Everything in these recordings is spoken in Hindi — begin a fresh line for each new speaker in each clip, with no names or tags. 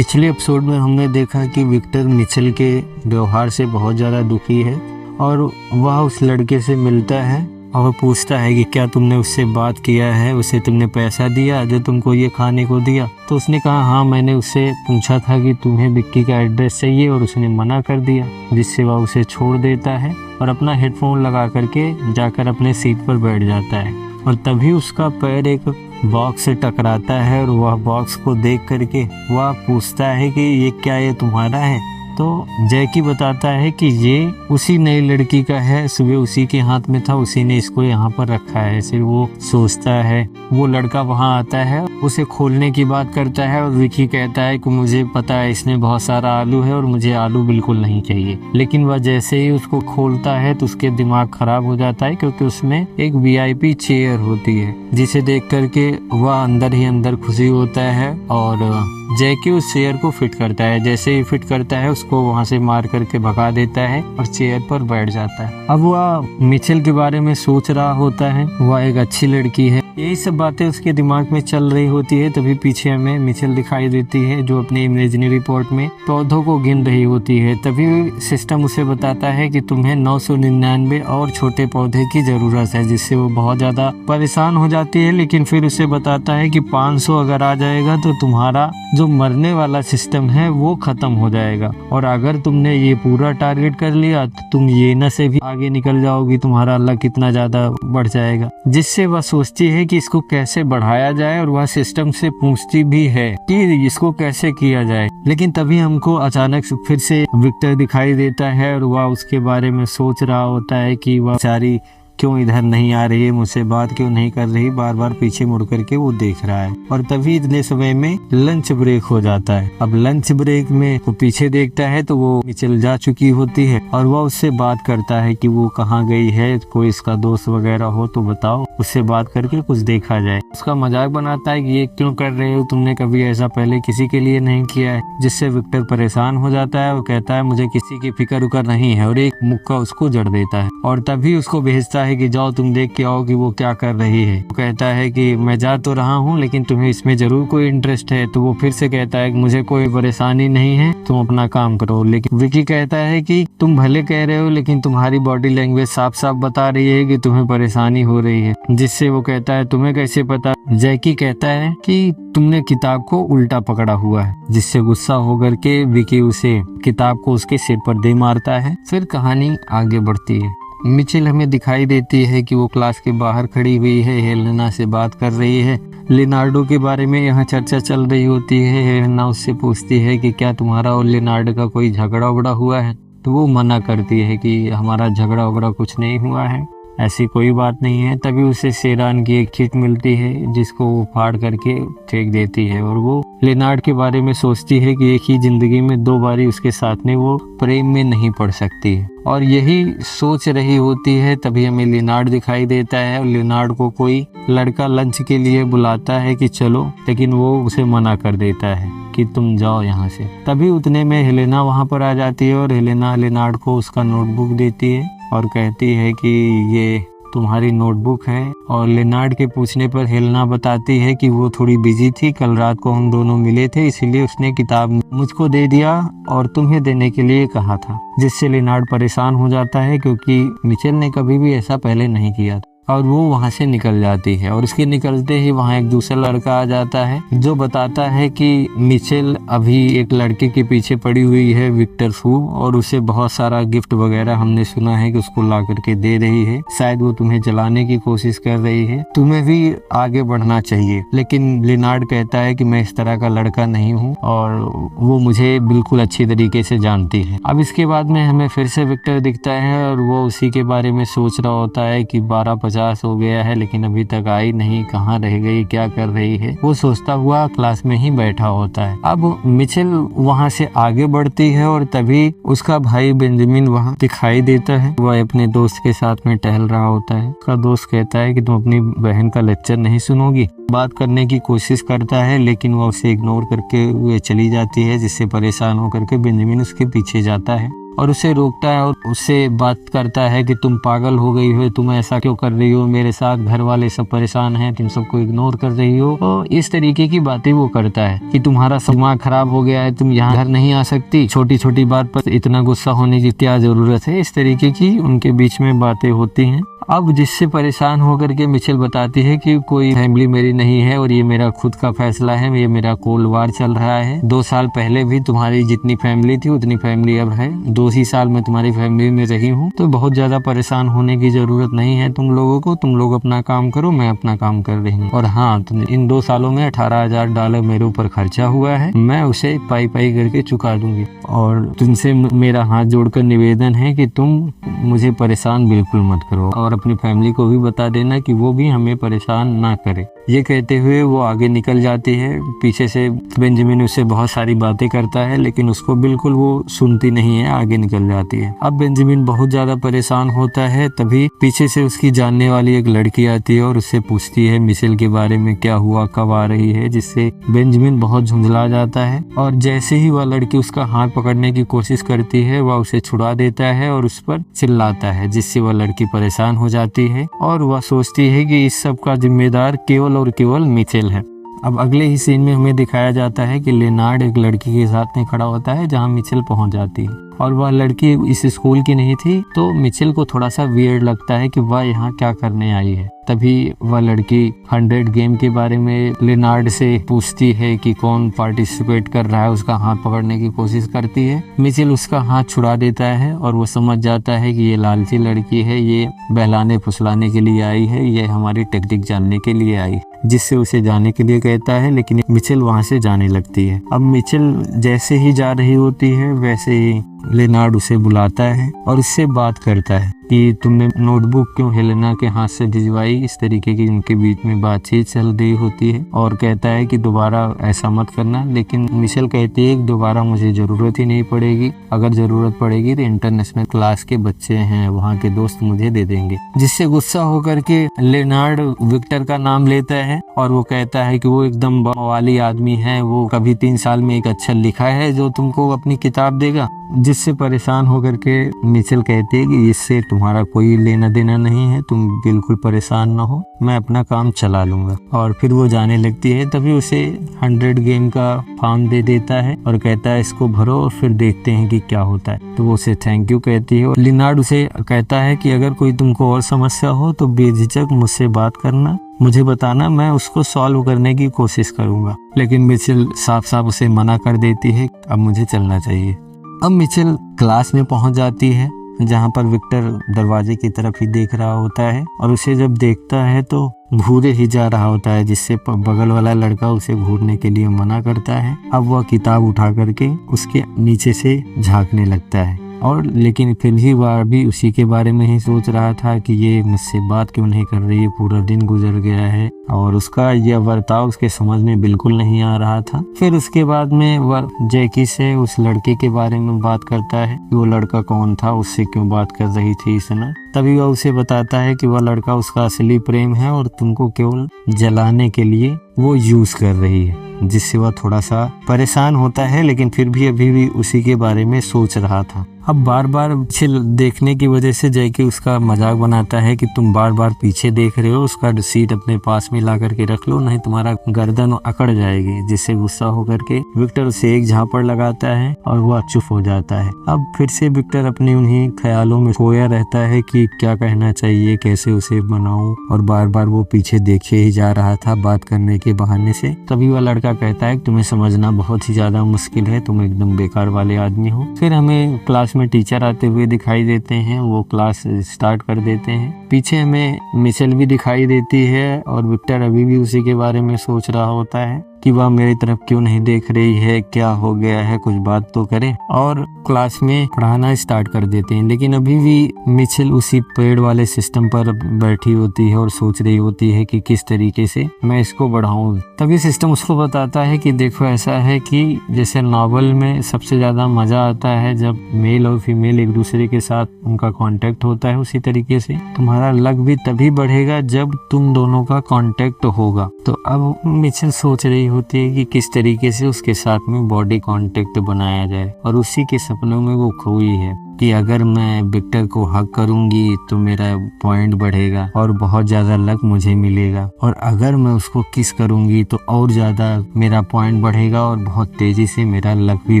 पिछले एपिसोड में हमने देखा कि विक्टर मिचेल के व्यवहार से बहुत ज़्यादा दुखी है और वह उस लड़के से मिलता है और पूछता है कि क्या तुमने उससे बात किया है, उसे तुमने पैसा दिया जो तुमको ये खाने को दिया। तो उसने कहा हाँ, मैंने उससे पूछा था कि तुम्हें विक्की का एड्रेस चाहिए और उसने मना कर दिया, जिससे वह उसे छोड़ देता है और अपना हेडफोन लगा करके जाकर अपने सीट पर बैठ जाता है। और तभी उसका पैर एक बॉक्स से टकराता है और वह बॉक्स को देख करके वह पूछता है कि ये क्या, ये तुम्हारा है? तो जैकी बताता है कि ये उसी नई लड़की का है, सुबह उसी के हाथ में था, उसी ने इसको यहाँ पर रखा है। फिर वो सोचता है, वो लड़का वहाँ आता है, उसे खोलने की बात करता है और विकी कहता है कि मुझे पता है इसमें बहुत सारा आलू है और मुझे आलू बिल्कुल नहीं चाहिए। लेकिन वह जैसे ही उसको खोलता है तो उसके दिमाग खराब हो जाता है, क्योंकि उसमें एक VIP चेयर होती है, जिसे देख करके वह अंदर ही अंदर खुशी होता है और जैकी उस चेयर को फिट करता है। जैसे ही फिट करता है उसको वहां से मार करके भगा देता है और चेयर पर बैठ जाता है। अब वह मिचेल के बारे में सोच रहा होता है, वह एक अच्छी लड़की है, यही सब बातें उसके दिमाग में चल रही होती है। तभी पीछे हमें मिचेल दिखाई देती है जो अपने इमेजिनरी रिपोर्ट में पौधों को गिन रही होती है। तभी सिस्टम उसे बताता है कि तुम्हें 999 और छोटे पौधे की जरूरत है, जिससे वो बहुत ज्यादा परेशान हो जाती है। लेकिन फिर उसे बताता है कि 500 अगर आ जाएगा तो तुम्हारा जो मरने वाला सिस्टम है वो खत्म हो जाएगा, और अगर तुमने ये पूरा टारगेट कर लिया तो तुम ये न से भी आगे निकल जाओगी, तुम्हारा अल्लाह कितना ज्यादा बढ़ जाएगा। जिससे वह सोचती है कि इसको कैसे बढ़ाया जाए और वह सिस्टम से पूछती भी है कि इसको कैसे किया जाए। लेकिन तभी हमको अचानक से फिर से विक्टर दिखाई देता है और वह उसके बारे में सोच रहा होता है कि वह बेचारी क्यों इधर नहीं आ रही है, मुझसे बात क्यों नहीं कर रही, बार बार पीछे मुड़ करके वो देख रहा है। और तभी इतने समय में लंच ब्रेक हो जाता है। अब लंच ब्रेक में वो पीछे देखता है तो वो मिचेल जा चुकी होती है और वह उससे बात करता है कि वो कहाँ गई है, कोई इसका दोस्त वगैरह हो तो बताओ, उससे बात करके कुछ देखा जाए। उसका मजाक बनाता है कि ये क्यों कर रहे हो, तुमने कभी ऐसा पहले किसी के लिए नहीं किया है। जिससे विक्टर परेशान हो जाता है, वो कहता है मुझे किसी की फिक्र उकर नहीं है, और एक मुक्का उसको जड़ देता है। और तभी उसको भेजता है कि जाओ तुम देख के आओ कि वो क्या कर रही है। वो कहता है कि मैं जा तो रहा हूँ लेकिन तुम्हें इसमें जरूर कोई इंटरेस्ट है। तो वो फिर से कहता है कि मुझे कोई परेशानी नहीं है, तुम अपना काम करो। लेकिन विकी कहता है कि तुम भले कह रहे हो लेकिन तुम्हारी बॉडी लैंग्वेज साफ साफ बता रही है कि तुम्हें परेशानी हो रही है। जिससे वो कहता है तुम्हें कैसे पता। जैकी कहता है कि तुमने किताब को उल्टा पकड़ा हुआ है। जिससे गुस्सा होकर के विकी उसे किताब को उसके सिर पर दे मारता है। फिर कहानी आगे बढ़ती है। मिचेल हमें दिखाई देती है कि वो क्लास के बाहर खड़ी हुई है, हेलेना से बात कर रही है। लिनार्डो के बारे में यहाँ चर्चा चल रही होती है। हेलेना उससे पूछती है कि क्या तुम्हारा और लिनार्डो का कोई झगड़ा उगड़ा हुआ है। तो वो मना करती है कि हमारा झगड़ा उगड़ा कुछ नहीं हुआ है, ऐसी कोई बात नहीं है। तभी उसे शेरान की एक चिट मिलती है जिसको वो फाड़ करके फेंक देती है। और वो लिनार्ड के बारे में सोचती है कि एक ही जिंदगी में 2 बारी उसके साथ में वो प्रेम में नहीं पड़ सकती है, और यही सोच रही होती है। तभी हमें लिनार्ड दिखाई देता है और लिनार्ड को कोई लड़का लंच के लिए बुलाता है कि चलो, लेकिन वो उसे मना कर देता है कि तुम जाओ यहाँ से। तभी उतने में हेलेना वहाँ पर आ जाती है और हेलेना लिनार्ड को उसका नोटबुक देती है और कहती है कि ये तुम्हारी नोटबुक है। और लिनार्ड के पूछने पर हेलेना बताती है कि वो थोड़ी बिजी थी, कल रात को हम दोनों मिले थे, इसीलिए उसने किताब मुझको दे दिया और तुम्हें देने के लिए कहा था। जिससे लिनार्ड परेशान हो जाता है, क्योंकि मिचेल ने कभी भी ऐसा पहले नहीं किया था। और वो वहाँ से निकल जाती है और उसके निकलते ही वहाँ एक दूसरा लड़का आ जाता है जो बताता है कि मिचेल अभी एक लड़के के पीछे पड़ी हुई है, विक्टर फू, और उसे बहुत सारा गिफ्ट वगैरह हमने सुना है कि उसको ला करके दे रही है। शायद वो तुम्हें जलाने की कोशिश कर रही है, तुम्हें भी आगे बढ़ना चाहिए। लेकिन लिनार्ड कहता है कि मैं इस तरह का लड़का नहीं हूँ और वो मुझे बिल्कुल अच्छी तरीके से जानती है। अब इसके बाद में हमें फिर से विक्टर दिखता है और वो उसी के बारे में सोच रहा होता है कि 12:50 हो गया है लेकिन अभी तक आई नहीं, कहाँ रह गई, क्या कर रही है। वो सोचता हुआ क्लास में ही बैठा होता है। अब मिचेल वहाँ से आगे बढ़ती है और तभी उसका भाई बेंजामिन वहाँ दिखाई देता है। वह अपने दोस्त के साथ में टहल रहा होता है। उसका दोस्त कहता है कि तुम अपनी बहन का लेक्चर नहीं सुनोगी। बात करने की कोशिश करता है लेकिन वह उसे इग्नोर करके चली जाती है, जिससे परेशान होकर के बेंजामिन उसके पीछे जाता है और उसे रोकता है और उससे बात करता है कि तुम पागल हो गई हो, तुम ऐसा क्यों कर रही हो, मेरे साथ घर वाले सब परेशान हैं, तुम सबको इग्नोर कर रही हो। तो इस तरीके की बातें वो करता है कि तुम्हारा दिमाग खराब हो गया है, तुम यहाँ घर नहीं आ सकती, छोटी छोटी बात पर इतना गुस्सा होने की क्या जरूरत है। इस तरीके की उनके बीच में बातें होती हैं। अब जिससे परेशान होकर के मिचेल बताती है कि कोई फैमिली मेरी नहीं है और ये मेरा खुद का फैसला है, ये मेरा कोल्ड वार चल रहा है। 2 साल पहले भी तुम्हारी जितनी फैमिली थी उतनी फैमिली अब है, 2 ही साल में तुम्हारी फैमिली में रही हूँ, तो बहुत ज्यादा परेशान होने की जरूरत नहीं है तुम लोगों को, तुम लोग अपना काम करो, मैं अपना काम कर रही हूँ। और हाँ, तुम इन 2 सालों में $18,000 मेरे ऊपर खर्चा हुआ है, मैं उसे पाई पाई करके चुका दूंगी। और तुमसे मेरा हाथ जोड़कर निवेदन है कि तुम मुझे परेशान बिल्कुल मत करो और अपनी फैमिली को भी बता देना कि वो भी हमें परेशान ना करे। ये कहते हुए वो आगे निकल जाती है। पीछे से बेंजामिन उससे बहुत सारी बातें करता है लेकिन उसको बिल्कुल वो सुनती नहीं है, आगे निकल जाती है। अब बेंजामिन बहुत ज्यादा परेशान होता है, तभी पीछे से उसकी जानने वाली एक लड़की आती है और उससे पूछती है मिचेल के बारे में, क्या हुआ, कब आ रही है, जिससे बेंजामिन बहुत झुंझला जाता है। और जैसे ही वह लड़की उसका हाथ पकड़ने की कोशिश करती है, वह उसे छुड़ा देता है और उस पर चिल्लाता है, जिससे वह लड़की परेशान हो जाती है और वह सोचती है कि इस सब का जिम्मेदार केवल और केवल मिचेल है। अब अगले ही सीन में हमें दिखाया जाता है कि लेनार्ड एक लड़की के साथ में खड़ा होता है जहां मिचेल पहुंच जाती है और वह लड़की इस स्कूल की नहीं थी, तो मिचेल को थोड़ा सा वियर्ड लगता है कि वह यहाँ क्या करने आई है। तभी वह लड़की 100 गेम के बारे में लेनार्ड से पूछती है कि कौन पार्टिसिपेट कर रहा है, उसका हाथ पकड़ने की कोशिश करती है। मिचेल उसका हाथ छुड़ा देता है और वो समझ जाता है कि ये लालची लड़की है, ये बहलाने फुसलाने के लिए आई है, ये हमारी टेक्निक जानने के लिए आई है, जिससे उसे जाने के लिए कहता है। लेकिन मिचेल वहां से जाने लगती है। अब मिचेल जैसे ही जा रही होती है वैसे ही लेनार्ड उसे बुलाता है और उससे बात करता है कि तुमने नोटबुक क्यों हेलेना के हाथ से भिजवाई। इस तरीके की उनके बीच में बातचीत चल रही होती है और कहता है कि दोबारा ऐसा मत करना। लेकिन मिचेल कहती है कि दोबारा मुझे जरूरत ही नहीं पड़ेगी, अगर जरूरत पड़ेगी तो इंटरनेशनल क्लास के बच्चे हैं, वहाँ के दोस्त मुझे दे देंगे। जिससे गुस्सा होकर के लेनार्ड विक्टर का नाम लेता है और वो कहता है कि वो एकदम बवाली आदमी है, वो कभी 3 साल में एक अक्षर लिखा है जो तुमको अपनी किताब देगा। जिससे परेशान होकर के मिचेल कहती है कि इससे तुम्हारा कोई लेना देना नहीं है, तुम बिल्कुल परेशान ना हो, मैं अपना काम चला लूंगा। और फिर वो जाने लगती है। तभी उसे 100 गेम का फॉर्म दे देता है और कहता है इसको भरो और फिर देखते हैं कि क्या होता है। तो वो उसे थैंक यू कहती है और लेनार्ड उसे कहता है कि अगर कोई तुमको और समस्या हो तो बेझिझक मुझसे बात करना, मुझे बताना, मैं उसको सॉल्व करने की कोशिश करूंगा। लेकिन मिचेल साफ साफ उसे मना कर देती है, अब मुझे चलना चाहिए। अब मिचेल क्लास में पहुंच जाती है जहां पर विक्टर दरवाजे की तरफ ही देख रहा होता है और उसे जब देखता है तो घूरे ही जा रहा होता है, जिससे बगल वाला लड़का उसे घूरने के लिए मना करता है। अब वह किताब उठा करके उसके नीचे से झांकने लगता है और लेकिन फिर ही वह भी उसी के बारे में ही सोच रहा था कि ये मुझसे बात क्यों नहीं कर रही है, पूरा दिन गुजर गया है और उसका यह बर्ताव उसके समझ में बिल्कुल नहीं आ रहा था। फिर उसके बाद में वह जैकी से उस लड़के के बारे में बात करता है कि वो लड़का कौन था, उससे क्यों बात कर रही थी इस समय। तभी वह उसे बताता है कि वह लड़का उसका असली प्रेम है और तुमको केवल जलाने के लिए वो यूज कर रही है। जिससे वह थोड़ा सा परेशान होता है लेकिन फिर भी अभी भी उसी के बारे में सोच रहा था। अब बार बार पीछे देखने की वजह से जैकी उसका मजाक बनाता है कि तुम बार बार पीछे देख रहे हो, उसका सीट अपने पास में ला करके रख लो, नहीं तुम्हारा गर्दन अकड़ जाएगी। जिससे गुस्सा होकर के विक्टर उसे एक झापड़ लगाता है और वह चुप हो जाता है। अब फिर से विक्टर अपनी उन्हीं ख्यालों में खोया रहता है कि क्या कहना चाहिए, कैसे उसे बनाऊं, और बार बार वो पीछे देखे ही जा रहा था बात करने के बहाने से। तभी वह लड़का कहता है कि तुम्हें समझना बहुत ही ज्यादा मुश्किल है, तुम एकदम बेकार वाले आदमी हो। फिर हमें क्लास में टीचर आते हुए दिखाई देते हैं, वो क्लास स्टार्ट कर देते हैं। पीछे हमें मिचेल भी दिखाई देती है और विक्टर अभी भी उसी के बारे में सोच रहा होता है कि वह मेरी तरफ क्यों नहीं देख रही है, क्या हो गया है, कुछ बात तो करे। और क्लास में पढ़ाना स्टार्ट कर देते हैं। लेकिन अभी भी मिचेल उसी पेड़ वाले सिस्टम पर बैठी होती है और सोच रही होती है कि किस तरीके से मैं इसको बढ़ाऊं। तभी सिस्टम उसको बताता है कि देखो ऐसा है कि जैसे नॉवल में सबसे ज्यादा मजा आता है जब मेल और फीमेल एक दूसरे के साथ उनका कांटेक्ट होता है, उसी तरीके से तुम्हारा लक भी तभी बढ़ेगा जब तुम दोनों का कांटेक्ट होगा। तो अब मिचेल सोच रही होती है कि किस तरीके से उसके साथ में बॉडी कांटेक्ट बनाया जाए, और उसी के सपनों में वो खोई है कि अगर मैं विक्टर को हग करूंगी तो मेरा पॉइंट बढ़ेगा और बहुत ज़्यादा लक मुझे मिलेगा, और अगर मैं उसको किस करूंगी तो और ज़्यादा मेरा पॉइंट बढ़ेगा और बहुत तेज़ी से मेरा लक भी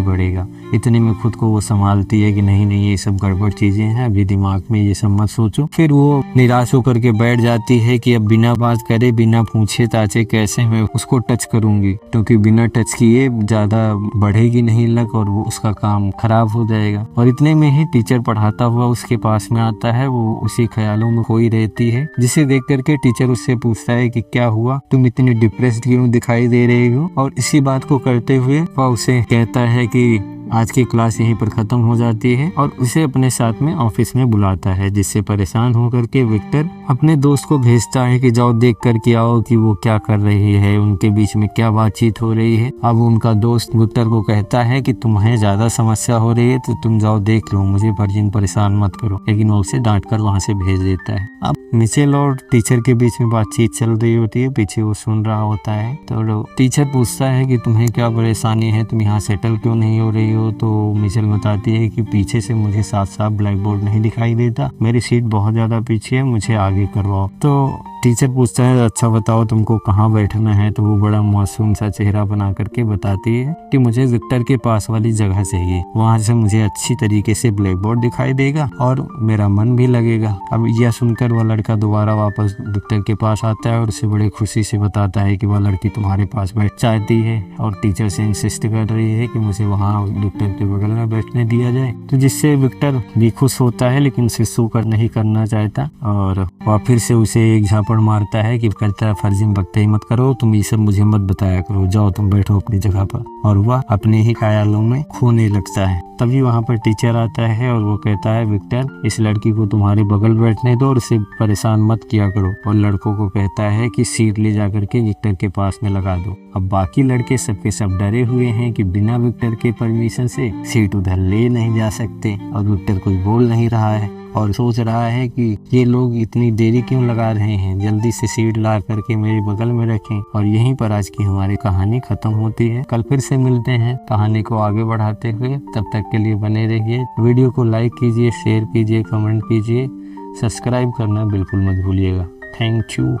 बढ़ेगा। इतने में खुद को वो संभालती है कि नहीं नहीं ये सब गड़बड़ चीज़ें हैं, अभी दिमाग में ये सब मत सोचो। फिर वो निराश होकर के बैठ जाती है कि अब बिना बात करे बिना पूछे ताचे कैसे मैं उसको टच करूंगी, क्योंकि बिना टच किए ज़्यादा बढ़ेगी नहीं लक और वो उसका काम खराब हो जाएगा। और इतने में ही टीचर पढ़ाता हुआ उसके पास में आता है। वो उसी ख्यालों में खोई रहती है, जिसे देख करके टीचर उससे पूछता है कि क्या हुआ, तुम इतनी डिप्रेस्ड क्यों दिखाई दे रही हो। और इसी बात को करते हुए वह उसे कहता है कि आज की क्लास यहीं पर ख़त्म हो जाती है, और उसे अपने साथ में ऑफिस में बुलाता है, जिससे परेशान होकर के विक्टर अपने दोस्त को भेजता है कि जाओ देख कर के आओ कि वो क्या कर रही है, उनके बीच में क्या बातचीत हो रही है। अब उनका दोस्त विक्टर को कहता है कि तुम्हें ज़्यादा समस्या हो रही है तो तुम जाओ देख लो, मुझे वर्जिन परेशान मत करो, लेकिन वो उसे डांट कर वहाँ से भेज देता है। अब मिचेल और टीचर के बीच में बातचीत चल रही होती है, पीछे वो सुन रहा होता है। तो टीचर पूछता है कि तुम्हें क्या परेशानी है, तुम यहाँ सेटल क्यों नहीं हो रही हो। तो मिचेल बताती है कि पीछे से मुझे साफ साफ ब्लैक बोर्ड नहीं दिखाई देता, मेरी सीट बहुत ज़्यादा पीछे है, मुझे आगे करवाओ। तो टीचर पूछता है अच्छा बताओ तुमको कहाँ बैठना है। तो वो बड़ा मासूम सा चेहरा बना करके बताती है कि मुझे विक्टर के पास वाली जगह चाहिए, वहाँ से मुझे अच्छी तरीके से ब्लैक बोर्ड दिखाई देगा और मेरा मन भी लगेगा। अब यह सुनकर वह लड़का दोबारा वापस विक्टर के पास आता है और उसे बड़े खुशी से बताता है कि वह लड़की तुम्हारे पास बैठ चाहती है और टीचर से इंसिस्ट कर रही है कि मुझे वहाँ विक्टर के बगल में बैठने दिया जाए। तो जिससे विक्टर भी खुश होता है, लेकिन उसे शो नहीं करना चाहता, और वह फिर से उसे एक झापड़ मारता है कि कहता फर्जी बकते ही मत करो, तुम ये सब मुझे मत बताया करो, जाओ तुम बैठो अपनी जगह पर। और वह अपने ही ख्यालों में खोने लगता है। तभी वहाँ पर टीचर आता है और वो कहता है विक्टर इस लड़की को तुम्हारे बगल बैठने दो और उसे परेशान मत किया करो। और लड़कों को कहता है कि सीट ले जाकर के विक्टर के पास में लगा दो। अब बाकी लड़के सबके सब डरे हुए हैं कि बिना विक्टर के परमिशन से सीट उधर ले नहीं जा सकते, और विक्टर कोई बोल नहीं रहा है और सोच रहा है कि ये लोग इतनी देरी क्यों लगा रहे हैं, जल्दी से सीट ला करके मेरे बगल में रखें। और यहीं पर आज की हमारी कहानी खत्म होती है। कल फिर से मिलते हैं कहानी को आगे बढ़ाते हुए, तब तक के लिए बने रहिए। वीडियो को लाइक कीजिए, शेयर कीजिए, कमेंट कीजिए, सब्सक्राइब करना बिल्कुल मत भूलिएगा। Thank you.